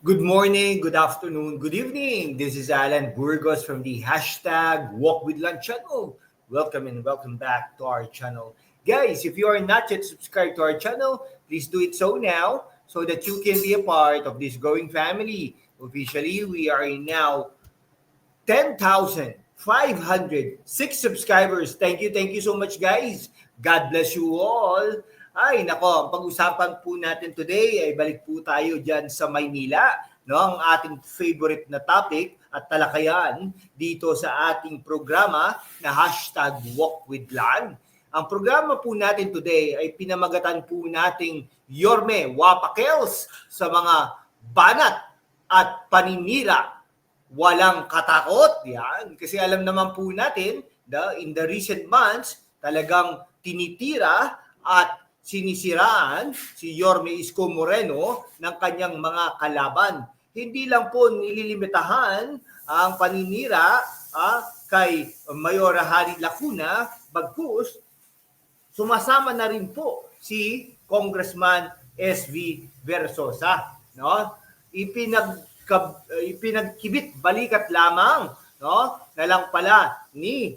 Good morning, good afternoon, good evening. This is Alan Burgos from the hashtag Walk with Lunch channel. Welcome and welcome back to our channel. Guys, if you are not yet subscribed to our channel, please do it so now so that you can be a part of this growing family. Officially, we are now 10,506 subscribers. Thank you so much guys. God bless you all. Ay, nako, ang pag-usapan po natin today ay balik po tayo dyan sa Maynila. No, ang ating favorite na topic at talakayan dito sa ating programa na hashtag Walk with Lan. Ang programa po natin today ay pinamagatan po nating Yorme Wapakels sa mga banat at paninira. Walang katakot, yan. Kasi alam naman po natin, in the recent months, talagang tinitira at sinisiraan si Yorme Isko Moreno ng kanyang mga kalaban. Hindi lang po nililimitahan ang paninira kay Mayor Harry Lacuna, bagkus sumasama na rin po si Congressman S.V. Versosa. No? Ipinagkibit balikat lamang, no, na lang pala ni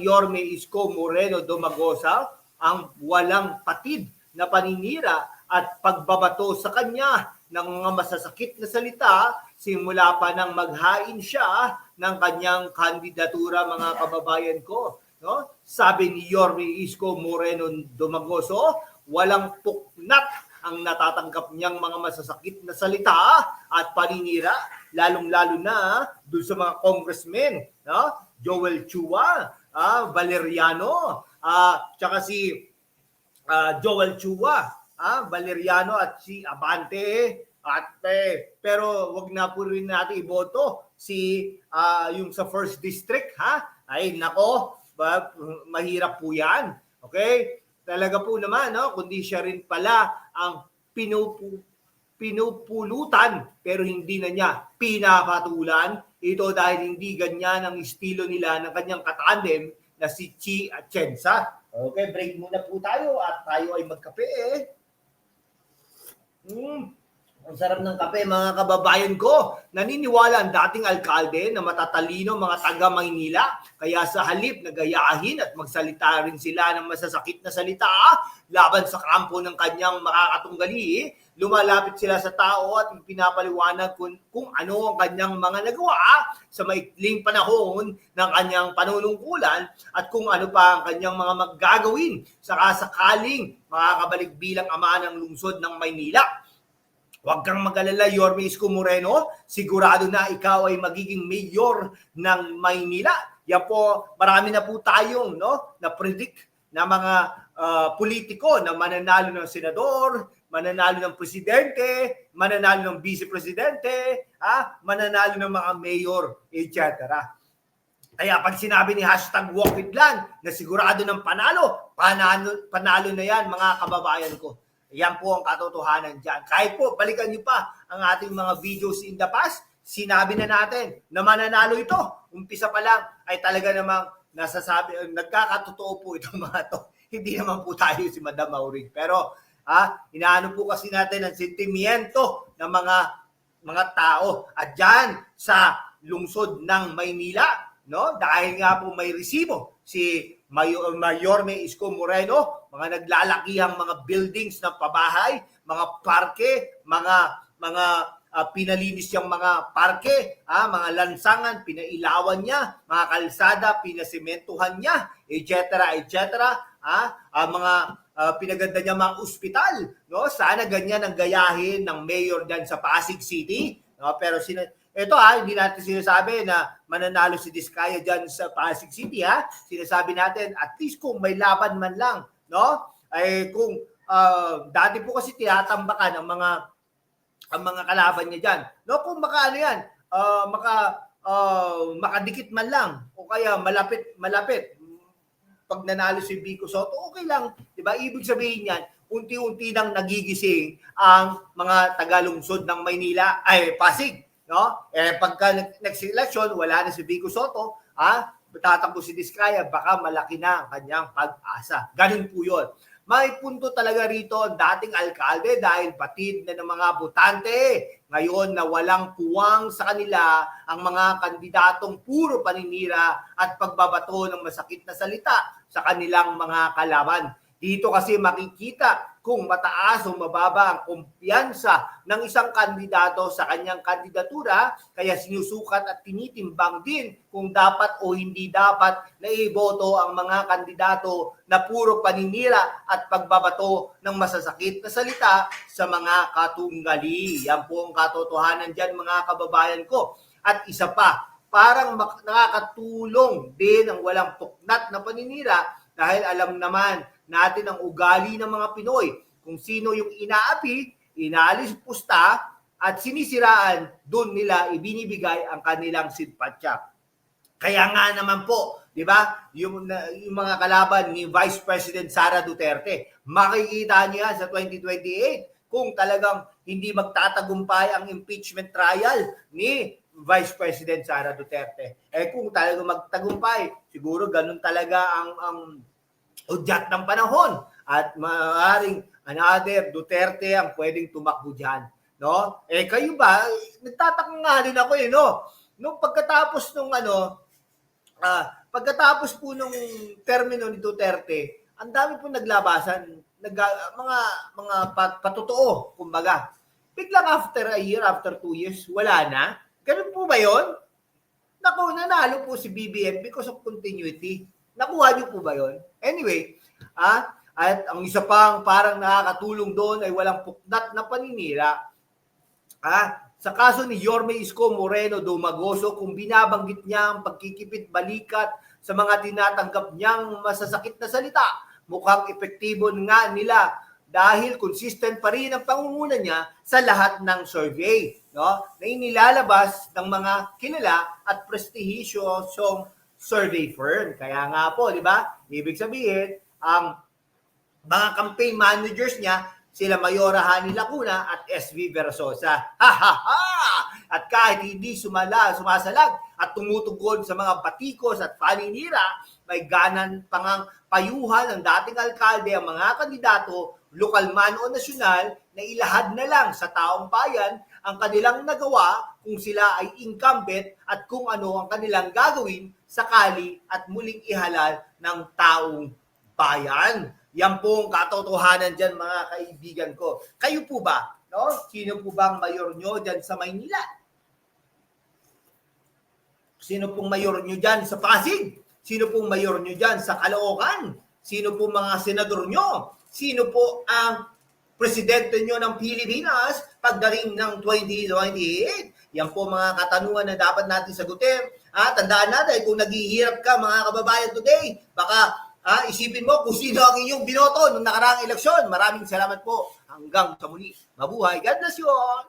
Yorme Isko Moreno Domagosa ang walang patid na paninira at pagbabato sa kanya ng mga masasakit na salita simula pa nang maghain siya ng kanyang kandidatura, mga kababayan ko. No? Sabi ni Yorme Isko Moreno Domagoso, walang puknat ang natatanggap niyang mga masasakit na salita at paninira, lalong-lalo na doon sa mga congressmen, no? Joel Chua, Valeriano, tsaka si Joel Chua, Valeriano at si Abante, pero wag na po rin natin iboto si yung sa first district, ay nako, mahirap po yan. Okay? Talaga po naman, no? Kundi siya rin pala ang pinupulutan pero hindi na niya pinapatulan. Ito dahil hindi ganyan ang estilo nila ng kanyang katandem na si Chi Atienza. Okay, break muna po tayo at tayo ay magkape. Ang sarap ng kape, mga kababayan ko. Naniniwala ang dating alkalde na matatalino mga taga Maynila. Kaya sa halip na gayahin at magsalita rin sila ng masasakit na salita laban sa kampo ng kanyang makakatunggali, lumalapit sila sa tao at pinapaliwanag kung ano ang kanyang mga nagawa sa maikling panahon ng kanyang panunungkulan at kung ano pa ang kanyang mga maggagawin sakasakaling makakabalik bilang ama ng lungsod ng Maynila. Huwag kang mag-alala, Yorme Isko Moreno. Sigurado na ikaw ay magiging mayor ng Maynila. Yan po, marami na po tayong na-predict na mga politiko na mananalo ng senador, mananalo ng presidente, mananalo ng vice-presidente, mananalo ng mga mayor, etc. Kaya pag sinabi ni hashtag Walk with Lan na sigurado ng panalo na yan, mga kababayan ko. Yan po ang katotohanan dyan. Kahit po, balikan niyo pa ang ating mga videos in the past, sinabi na natin na mananalo ito. Umpisa pa lang ay talaga namang nagkakatotoo po itong mga to. Hindi naman po tayo si Madam Maurig. Pero inaano po kasi natin ang sentimiento ng mga tao. At dyan sa lungsod ng Maynila, no? Dahil nga po may resibo si Yorme Isko Moreno, mga naglalakihang mga buildings ng pabahay, mga parke, mga pinalinis yung mga parke, mga lansangan, pinailawan niya, mga kalsada, pinasimentuhan niya, etc. Mga pinaganda niya mga ospital, no? Sana ganyan ang gayahin ng mayor diyan sa Pasig City, no? Pero ito hindi natin sinasabi na mananalo si Diskaya dyan sa Pasig City, Sinasabi natin, at least kung may laban man lang, no? Ay kung dati po kasi tinatambakan ang mga kalaban niya dyan. No, kung makadikit man lang o kaya malapit pag nanalo si Vico Soto, okay lang, 'di ba? Ibig sabihin niyan, unti-unti nang nagigising ang mga tagalungsod ng Maynila ay Pasig. No? Pagka next election, wala na si Vico Soto, tatakbo si Diskaya, baka malaki na ang kanyang pag-asa. Ganun po yun. may punto talaga rito ang dating alkalde dahil batid na ng mga botante ngayon na walang puwang sa kanila ang mga kandidatong puro paninira at pagbabato ng masakit na salita sa kanilang mga kalaban. Dito kasi makikita kung mataas o mababa ang kumpiyansa ng isang kandidato sa kanyang kandidatura, kaya sinusukat at tinitimbang din kung dapat o hindi dapat na iboto ang mga kandidato na puro paninira at pagbabato ng masasakit na salita sa mga katunggali. Yan po ang katotohanan dyan, mga kababayan ko. At isa pa, parang nakakatulong din ang walang puknat na paninira dahil alam naman natin ang ugali ng mga Pinoy. Kung sino yung inaapi, inaalis pusta, at sinisiraan, doon nila ibinibigay ang kanilang simpatya. Kaya nga naman po, di ba, yung mga kalaban ni Vice President Sara Duterte, makikita niya sa 2028 kung talagang hindi magtatagumpay ang impeachment trial ni Vice President Sara Duterte. Kung talagang magtagumpay, siguro ganun talaga ang udyat ng panahon at maaaring another Duterte ang pwedeng tumakbo dyan. No? Kayo ba, nagtataka nga rin ako no? Nung pagkatapos nung pagkatapos po nung termino ni Duterte, ang dami po naglabasan, mga patotoo, kumbaga. Biglang after a year, after 2 years, wala na. Ganun po ba yun? Naku, nanalo po si BBM because of continuity. Nakuha niyo po ba yun? Anyway, at ang isa pang parang nakakatulong doon ay walang puknat na paninira. Sa kaso ni Yorme Isko Moreno Dumagoso, kung binabanggit niya ang pagkikipit balikat sa mga tinatanggap niyang masasakit na salita, mukhang epektibo nga nila dahil consistent pa rin ang pangunguna niya sa lahat ng survey, no? Na inilalabas ng mga kilala at prestigiosong survey firm. Kaya nga po, di ba? Ibig sabihin, ang mga campaign managers niya, sila Mayora Hani Lacuna at SV Versosa. At kahit hindi sumasalag at tumutugon sa mga batikos at paninira, may ganan pangang payuhan ng dating alkalde ang mga kandidato, lokal man o nasyonal, na ilahad na lang sa taong bayan ang kanilang nagawa kung sila ay incumbent at kung ano ang kanilang gagawin sakali at muling ihalal ng taong bayan. Yan po ang katotohanan dyan, mga kaibigan ko. Kayo po ba? No? Sino po bang mayor nyo dyan sa Maynila? Sino pong mayor nyo dyan sa Pasig? Sino pong mayor nyo dyan sa Caloocan? Sino po mga senador nyo? Sino po ang presidente nyo ng Pilipinas pagdating ng 2028? Yan po mga katanungan na dapat natin sagutin. Tandaan natin, kung naghihirap ka mga kababayan today, baka isipin mo kung sino ang inyong binoto nung nakaraang eleksyon. Maraming salamat po. Hanggang sa muli. Mabuhay. God bless you all.